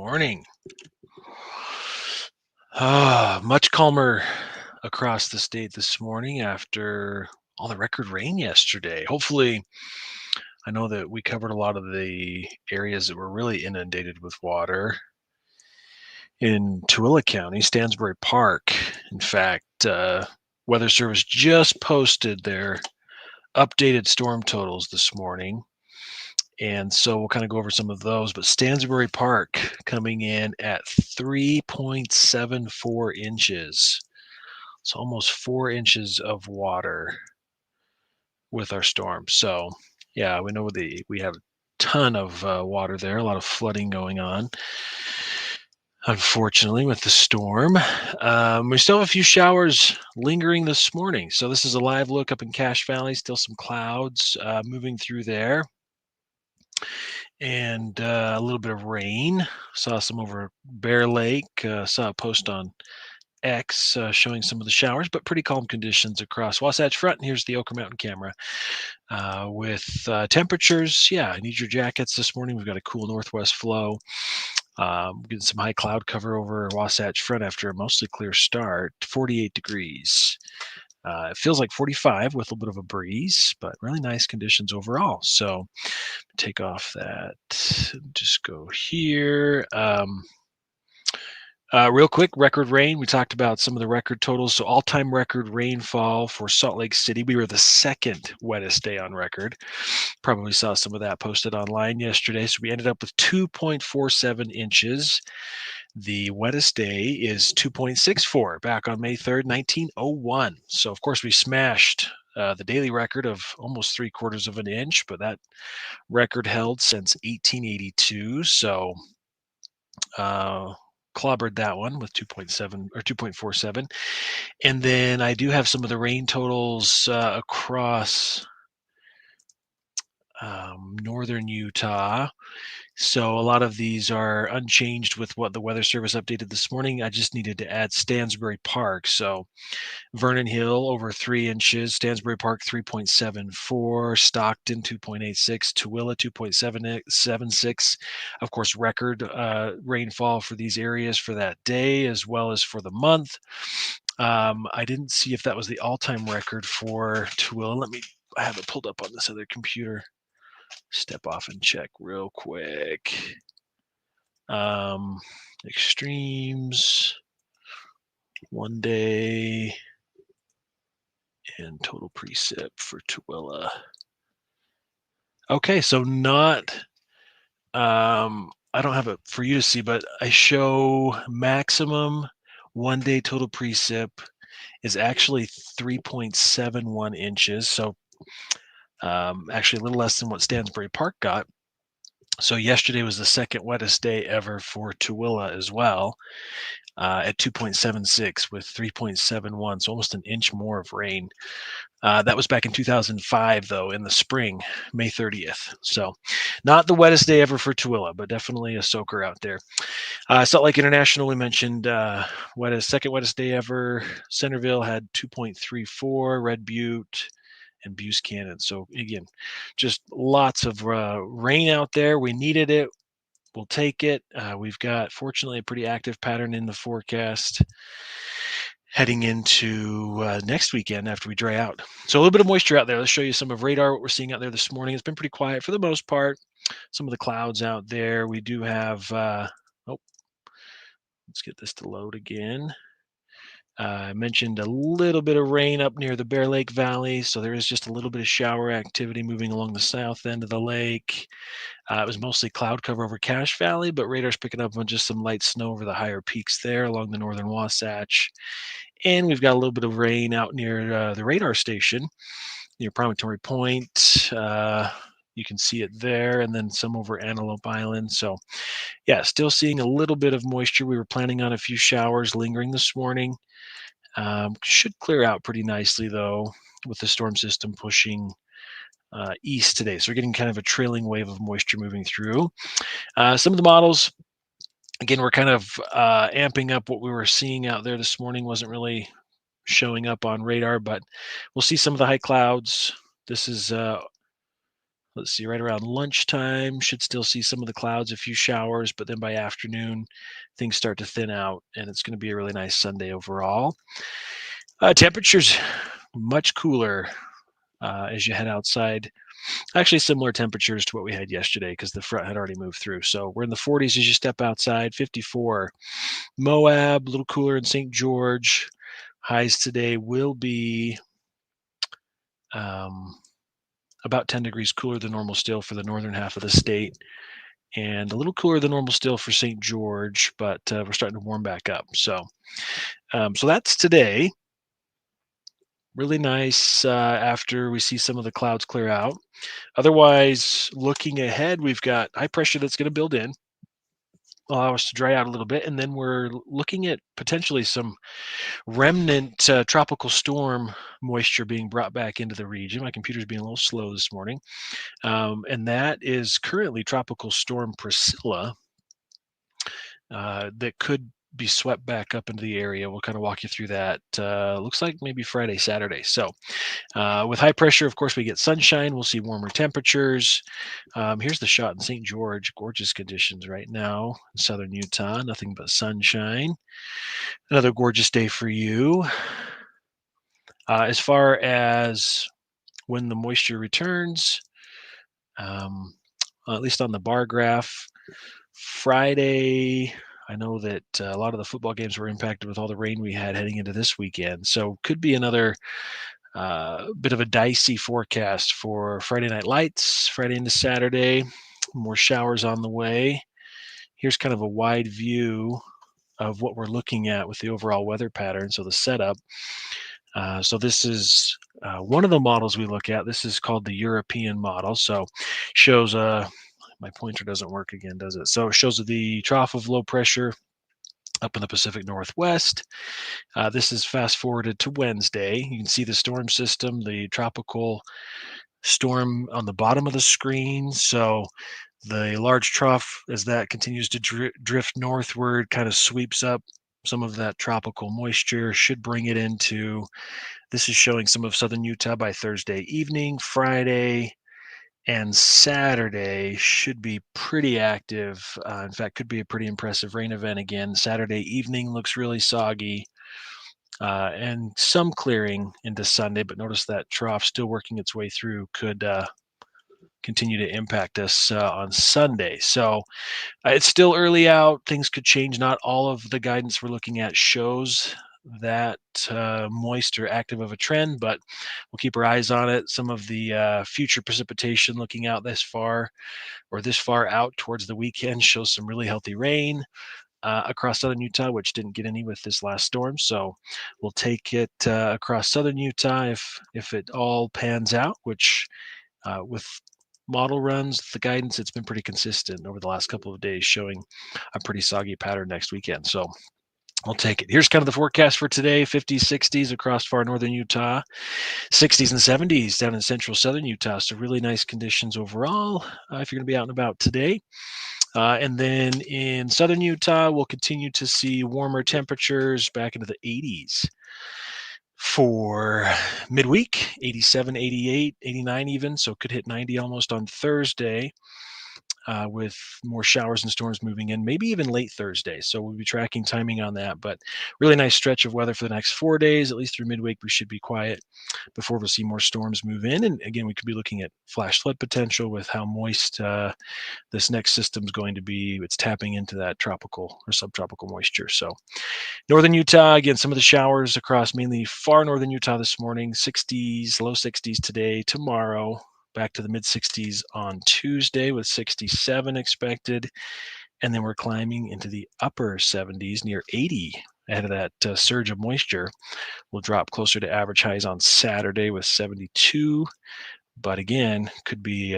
morning. Much calmer across the state this morning after all the record rain yesterday. Hopefully, I know that we covered a lot of the areas that were really inundated with water in Tooele County, Stansbury Park. In fact, Weather Service just posted their updated storm totals this morning. And so we'll kind of go over some of those. But Stansbury Park coming in at 3.74 inches. It's almost 4 inches of water with our storm. So, yeah, we know we have a ton of water there, a lot of flooding going on. Unfortunately, with the storm, we still have a few showers lingering this morning. So this is a live look up in Cache Valley. Still some clouds moving through there, and a little bit of rain. Saw some over Bear Lake. Saw a post on X showing some of the showers, but pretty calm conditions across Wasatch Front. And here's the Ochre Mountain camera with temperatures. Yeah, I need your jackets this morning. We've got a cool northwest flow. Getting some high cloud cover over Wasatch Front after a mostly clear start. 48 degrees. It feels like 45 with a little bit of a breeze, but really nice conditions overall. So take off that. Just go here. Real quick, record rain. We talked about some of the record totals. So all-time record rainfall for Salt Lake City. We were the second wettest day on record. Probably saw some of that posted online yesterday. So we ended up with 2.47 inches. The wettest day is 2.64 back on May 3rd, 1901. So, of course, we smashed the daily record of almost 3/4 of an inch, but that record held since 1882. So, clobbered that one with 2.7 or 2.47. And then I do have some of the rain totals across northern Utah. So a lot of these are unchanged with what the Weather Service updated this morning. I just needed to add Stansbury Park. So Vernon Hill over 3 inches, Stansbury Park 3.74, Stockton 2.86, Tooele 2.76. Of course, record rainfall for these areas for that day as well as for the month. I didn't see if that was the all-time record for Tooele. I have it pulled up on this other computer. Step off and check real quick. Extremes, 1 day, and total precip for Tooele. Okay, so not, I don't have it for you to see, but I show maximum 1 day total precip is actually 3.71 inches. So actually a little less than what Stansbury Park got. So yesterday was the second wettest day ever for Tooele as well, at 2.76 with 3.71, so almost an inch more of rain. That was back in 2005, though, in the spring, May 30th. So not the wettest day ever for Tooele, but definitely a soaker out there. Salt Lake International, we mentioned second wettest day ever. Centerville had 2.34, Red Butte, and Buchanan. So again, just lots of rain out there. We needed it. We'll take it. We've got, fortunately, a pretty active pattern in the forecast heading into next weekend after we dry out. So a little bit of moisture out there. Let's show you some of radar, what we're seeing out there this morning. It's been pretty quiet for the most part. Some of the clouds out there. We do have, let's get this to load again. I mentioned a little bit of rain up near the Bear Lake Valley, so there is just a little bit of shower activity moving along the south end of the lake. It was mostly cloud cover over Cache Valley, but radar's picking up on just some light snow over the higher peaks there along the northern Wasatch. And we've got a little bit of rain out near the radar station near Promontory Point. You can see it there, and then some over Antelope Island. So, yeah, still seeing a little bit of moisture. We were planning on a few showers lingering this morning. Should clear out pretty nicely, though, with the storm system pushing east today. So we're getting kind of a trailing wave of moisture moving through. Some of the models, again, we're kind of amping up what we were seeing out there this morning. Wasn't really showing up on radar, but we'll see some of the high clouds. This is let's see, right around lunchtime, should still see some of the clouds, a few showers, but then by afternoon, things start to thin out, and it's going to be a really nice Sunday overall. Temperatures much cooler as you head outside. Actually, similar temperatures to what we had yesterday because the front had already moved through. So we're in the 40s as you step outside, 54. Moab, a little cooler in St. George. Highs today will be um, about 10 degrees cooler than normal still for the northern half of the state, and a little cooler than normal still for St. George, but we're starting to warm back up. So that's today. Really nice after we see some of the clouds clear out. Otherwise, looking ahead, we've got high pressure that's going to build in, allow us to dry out a little bit, and then we're looking at potentially some remnant tropical storm moisture being brought back into the region. My computer's being a little slow this morning, and that is currently Tropical Storm Priscilla that could be swept back up into the area. We'll kind of walk you through that. Looks like maybe Friday, Saturday. So with high pressure, of course, we get sunshine. We'll see warmer temperatures. Here's the shot in St. George. Gorgeous conditions right now in southern Utah. Nothing but sunshine. Another gorgeous day for you. As far as when the moisture returns, um, at least on the bar graph, Friday, I know that a lot of the football games were impacted with all the rain we had heading into this weekend. So could be another bit of a dicey forecast for Friday night lights, Friday into Saturday. More showers on the way. Here's kind of a wide view of what we're looking at with the overall weather pattern. So the setup. So this is one of the models we look at. This is called the European model. So shows my pointer doesn't work again, does it? So it shows the trough of low pressure up in the Pacific Northwest. This is fast forwarded to Wednesday. You can see the storm system, the tropical storm on the bottom of the screen. So the large trough, as that continues to drift northward, kind of sweeps up some of that tropical moisture, should bring it into. This is showing some of southern Utah by Thursday evening. Friday and Saturday should be pretty active. In fact, could be a pretty impressive rain event again. Saturday evening looks really soggy, and some clearing into Sunday, but notice that trough still working its way through could continue to impact us on Sunday. So it's still early out. Things could change. Not all of the guidance we're looking at shows that moist or active of a trend, but we'll keep our eyes on it. Some of the future precipitation looking out this far or this far out towards the weekend shows some really healthy rain across southern Utah, which didn't get any with this last storm. So we'll take it across southern Utah if it all pans out, which with model runs, the guidance, it's been pretty consistent over the last couple of days, showing a pretty soggy pattern next weekend. So I'll take it. Here's kind of the forecast for today: 50s, 60s across far northern Utah, 60s and 70s down in central southern Utah. So really nice conditions overall if you're going to be out and about today. And then in southern Utah, we'll continue to see warmer temperatures back into the 80s for midweek, 87, 88, 89 even. So could hit 90 almost on Thursday. With more showers and storms moving in, maybe even late Thursday. So we'll be tracking timing on that. But really nice stretch of weather for the next 4 days, at least through midweek. We should be quiet before we'll see more storms move in. And again, we could be looking at flash flood potential with how moist this next system is going to be. It's tapping into that tropical or subtropical moisture. So northern Utah, again, some of the showers across mainly far northern Utah this morning, 60s, low 60s today, tomorrow. Back to the mid 60s on Tuesday with 67 expected. And then we're climbing into the upper 70s near 80 ahead of that surge of moisture. We'll drop closer to average highs on Saturday with 72. But again, could be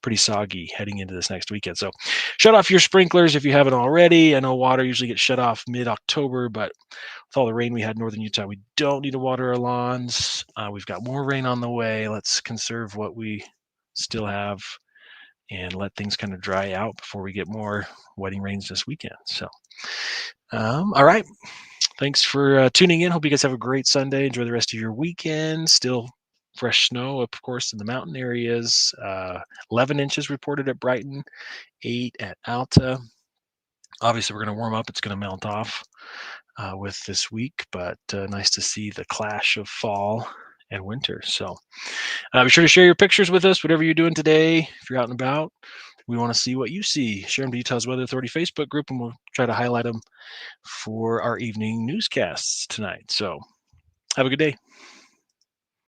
pretty soggy heading into this next weekend. So shut off your sprinklers if you haven't already. I know water usually gets shut off mid-October, but with all the rain we had in northern Utah, we don't need to water our lawns. We've got more rain on the way. Let's conserve what we still have and let things kind of dry out before we get more wetting rains this weekend. So, all right. Thanks for tuning in. Hope you guys have a great Sunday. Enjoy the rest of your weekend. Still fresh snow, of course, in the mountain areas. 11 inches reported at Brighton, 8 at Alta. Obviously, we're going to warm up. It's going to melt off with this week, but nice to see the clash of fall and winter. So be sure to share your pictures with us, whatever you're doing today. If you're out and about, we want to see what you see. Share them to Utah's Weather Authority Facebook group, and we'll try to highlight them for our evening newscasts tonight. So have a good day.